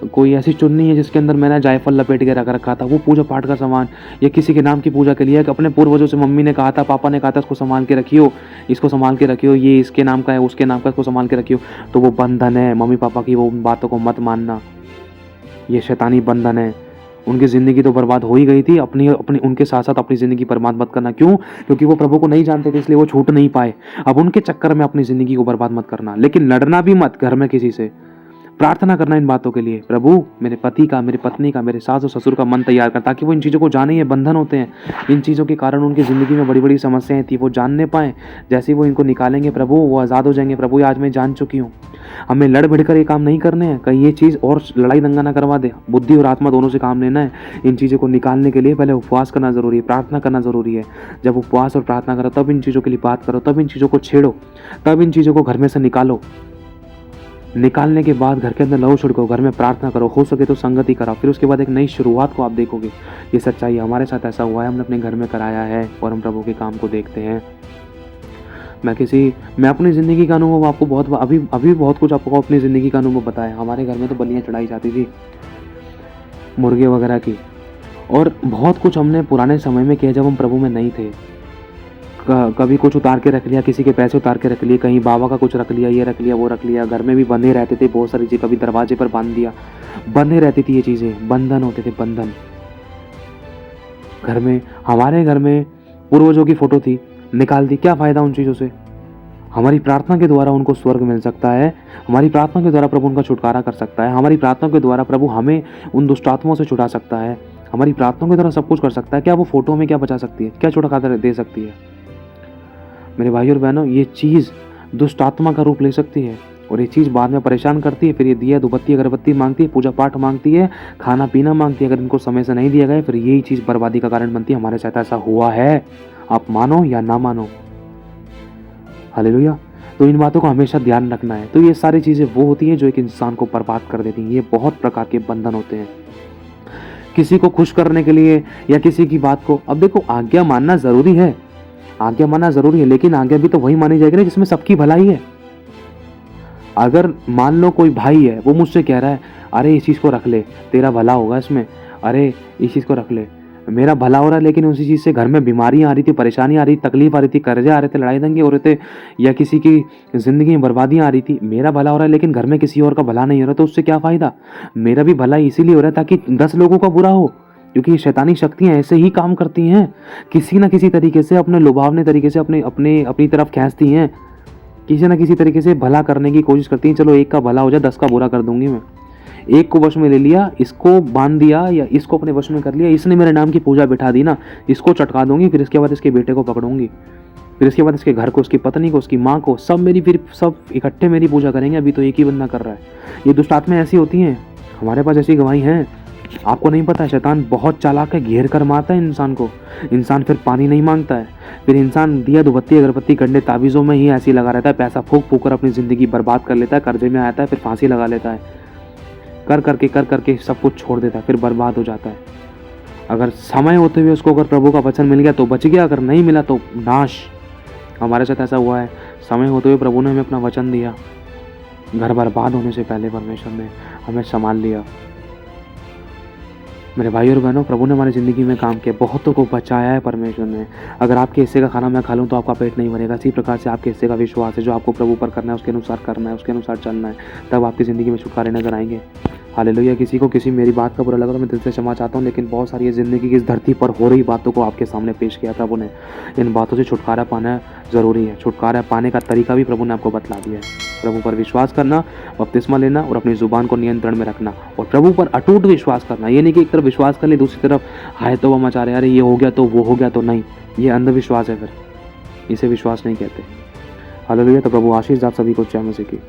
कोई ऐसी चुन्नी है जिसके अंदर मैंने जायफल लपेट के रख रखा था, वो पूजा पाठ का सामान, या किसी के नाम की पूजा के लिए, कि अपने पूर्वजों से मम्मी ने कहा था, पापा ने कहा था, इसको संभाल के रखियो, इसको संभाल के रखियो, ये इसके नाम का है, उसके नाम का, इसको संभाल के रखियो, तो वो बंधन है। मम्मी पापा की वो बातों को मत मानना, ये शैतानी बंधन है। उनकी ज़िंदगी तो बर्बाद हो ही गई थी, अपनी उनके साथ साथ अपनी ज़िंदगी बर्बाद मत करना। क्यों? क्योंकि वो प्रभु को नहीं जानते थे, इसलिए वो छूट नहीं पाए। अब उनके चक्कर में अपनी ज़िंदगी को बर्बाद मत करना, लेकिन लड़ना भी मत घर में किसी से। प्रार्थना करना इन बातों के लिए, प्रभु मेरे पति का, मेरी पत्नी का, मेरे सास और ससुर का मन तैयार कर, ताकि वो इन चीज़ों को जाने। ये बंधन होते हैं, इन चीज़ों के कारण उनकी ज़िंदगी में बड़ी बड़ी समस्याएं थी, वो जानने पाएँ। जैसे ही वो इनको निकालेंगे प्रभु, वो आज़ाद हो जाएंगे। प्रभु, आज मैं जान चुकी हूँ, हमें लड़ भिड़ कर ये काम नहीं करने हैं, कहीं ये चीज़ और लड़ाई दंगा ना करवा दे। बुद्धि और आत्मा दोनों से काम लेना है। इन चीज़ों को निकालने के लिए पहले उपवास करना ज़रूरी है, प्रार्थना करना ज़रूरी है। जब उपवास और प्रार्थना करो, तब इन चीज़ों के लिए बात करो, तब इन चीज़ों को छेड़ो, तब इन चीज़ों को घर में से निकालो। निकालने के बाद घर के अंदर लहू छिड़को, घर में प्रार्थना करो, हो सके तो संगति कराओ, फिर उसके बाद एक नई शुरुआत को आप देखोगे। ये सच्चाई, हमारे साथ ऐसा हुआ है, हमने अपने घर में कराया है, और हम प्रभु के काम को देखते हैं। मैं अपनी ज़िंदगी का अनुभव आपको अभी बहुत कुछ आपको अपनी ज़िंदगी का अनुभव बताया। हमारे घर में तो बलियाँ चढ़ाई जाती थी, मुर्गे वगैरह की, और बहुत कुछ हमने पुराने समय में किया जब हम प्रभु में नहीं थे। कभी कुछ उतार के रख लिया, किसी के पैसे उतार के रख लिए, कहीं बाबा का कुछ रख लिया, ये रख लिया, वो रख लिया। घर में भी बंधे रहते थे बहुत सारी चीज़ें, कभी दरवाजे पर बांध दिया, बंधे रहती थी ये चीज़ें, बंधन होते थे, बंधन। घर में, हमारे घर में पूर्वजों की फ़ोटो थी, निकाल दी, क्या फ़ायदा उन चीज़ों से? हमारी प्रार्थना के द्वारा उनको स्वर्ग मिल सकता है, हमारी प्रार्थना के द्वारा प्रभु उनका छुटकारा कर सकता है, हमारी प्रार्थना के द्वारा प्रभु हमें उन दुष्ट आत्माओं से छुड़ा सकता है, हमारी प्रार्थना के द्वारा सब कुछ कर सकता है। क्या वो फ़ोटो में क्या बचा सकती है? क्या छुटकारा दे सकती है? मेरे भाइयों और बहनों, ये चीज़ दुष्ट आत्मा का रूप ले सकती है, और ये चीज़ बाद में परेशान करती है। फिर ये दिया धूपबत्ती अगरबत्ती मांगती है, पूजा पाठ मांगती है, खाना पीना मांगती है। अगर इनको समय से नहीं दिया गया, फिर यही चीज़ बर्बादी का कारण बनती है। हमारे साथ ऐसा हुआ है, आप मानो या ना मानो। हालेलुया। तो इन बातों का हमेशा ध्यान रखना है। तो ये सारी चीज़ें वो होती हैं जो एक इंसान को बर्बाद कर देती हैं। ये बहुत प्रकार के बंधन होते हैं, किसी को खुश करने के लिए या किसी की बात को। अब देखो, आज्ञा मानना ज़रूरी है, आज्ञा मानना ज़रूरी है, लेकिन आज्ञा भी तो वही मानी जाएगी ना जिसमें सबकी भलाई है। अगर मान लो कोई भाई है, वो मुझसे कह रहा है, अरे इस चीज़ को रख ले, तेरा भला होगा इसमें, अरे इस चीज़ को रख ले, मेरा भला हो रहा है, लेकिन उसी चीज़ से घर में बीमारियाँ आ रही थी, परेशानी आ रही थी, तकलीफ आ रही थी, कर्जे आ रहे थे, लड़ाई दंगे हो रहे थे, या किसी की ज़िंदगी में बर्बादियाँ आ रही थी। मेरा भला हो रहा है लेकिन घर में किसी और का भला नहीं हो रहा, तो उससे क्या फ़ायदा? मेरा भी भला इसीलिए हो रहा है ताकि 10 लोगों का बुरा हो, क्योंकि ये शैतानी शक्तियाँ ऐसे ही काम करती हैं, किसी न किसी तरीके से, अपने लुभावने तरीके से अपनी तरफ खींचती हैं, किसी न किसी तरीके से भला करने की कोशिश करती हैं। चलो एक का भला हो जाए, 10 का बुरा कर दूंगी मैं। एक को वश में ले लिया, इसको बांध दिया या इसको अपने वश में कर लिया, इसने मेरे नाम की पूजा बिठा दी ना, इसको चटका दूंगी, फिर इसके बाद इसके बेटे को पकड़ूंगी, फिर इसके बाद इसके घर को, उसकी पत्नी को, उसकी माँ को, सब इकट्ठे मेरी पूजा करेंगे। अभी तो एक ही बंदा कर रहा है। ये दुष्ट आत्माएं ऐसी होती हैं, हमारे पास ऐसी गवाही हैं। आपको नहीं पता है, शैतान बहुत चालाक है, घेर कर मारता है इंसान को। इंसान फिर पानी नहीं मांगता है, फिर इंसान दिया धूपबत्ती अगरबत्ती गंडे ताबीज़ों में ही ऐसी लगा रहता है, पैसा फूक फूक कर अपनी ज़िंदगी बर्बाद कर लेता है, कर्जे में आता है, फिर फांसी लगा लेता है, कर करके सब कुछ छोड़ देता है, फिर बर्बाद हो जाता है। अगर समय होते हुए उसको अगर प्रभु का वचन मिल गया तो बच गया, अगर नहीं मिला तो नाश। हमारे साथ ऐसा हुआ है, समय होते हुए प्रभु ने हमें अपना वचन दिया, घर बर्बाद होने से पहले परमेश्वर ने हमें संभाल लिया। मेरे भाई और बहनों, प्रभु ने हमारी ज़िंदगी में काम किया, बहुतों को बचाया है परमेश्वर ने। अगर आपके हिस्से का खाना मैं खा लूँ तो आपका पेट नहीं भरेगा। इसी प्रकार से आपके हिस्से का विश्वास है, जो आपको प्रभु पर करना है, उसके अनुसार करना है, उसके अनुसार चलना है, तब आपकी ज़िंदगी में छुटकारे नजर आएंगे। हालेलुया। किसी को किसी मेरी बात का बुरा लगा तो मैं दिल से क्षमा चाहता हूँ, लेकिन बहुत सारी ये ज़िंदगी की इस धरती पर हो रही बातों को आपके सामने पेश किया प्रभु ने। इन बातों से छुटकारा पाना ज़रूरी है। छुटकारा पाने का तरीका भी प्रभु ने आपको बतला दिया है। प्रभु पर विश्वास करना, बपतिस्मा लेना और अपनी ज़ुबान को नियंत्रण में रखना, और प्रभु पर अटूट विश्वास करना। ये नहीं कि एक तरफ विश्वास कर ले, दूसरी तरफ हाय तो वह मचा रहे, अरे ये हो गया तो वो हो गया तो नहीं, ये अंधविश्वास है, फिर इसे विश्वास नहीं कहते। हालेलुया। तो प्रभु आशीष आप सभी को जय मसीह की।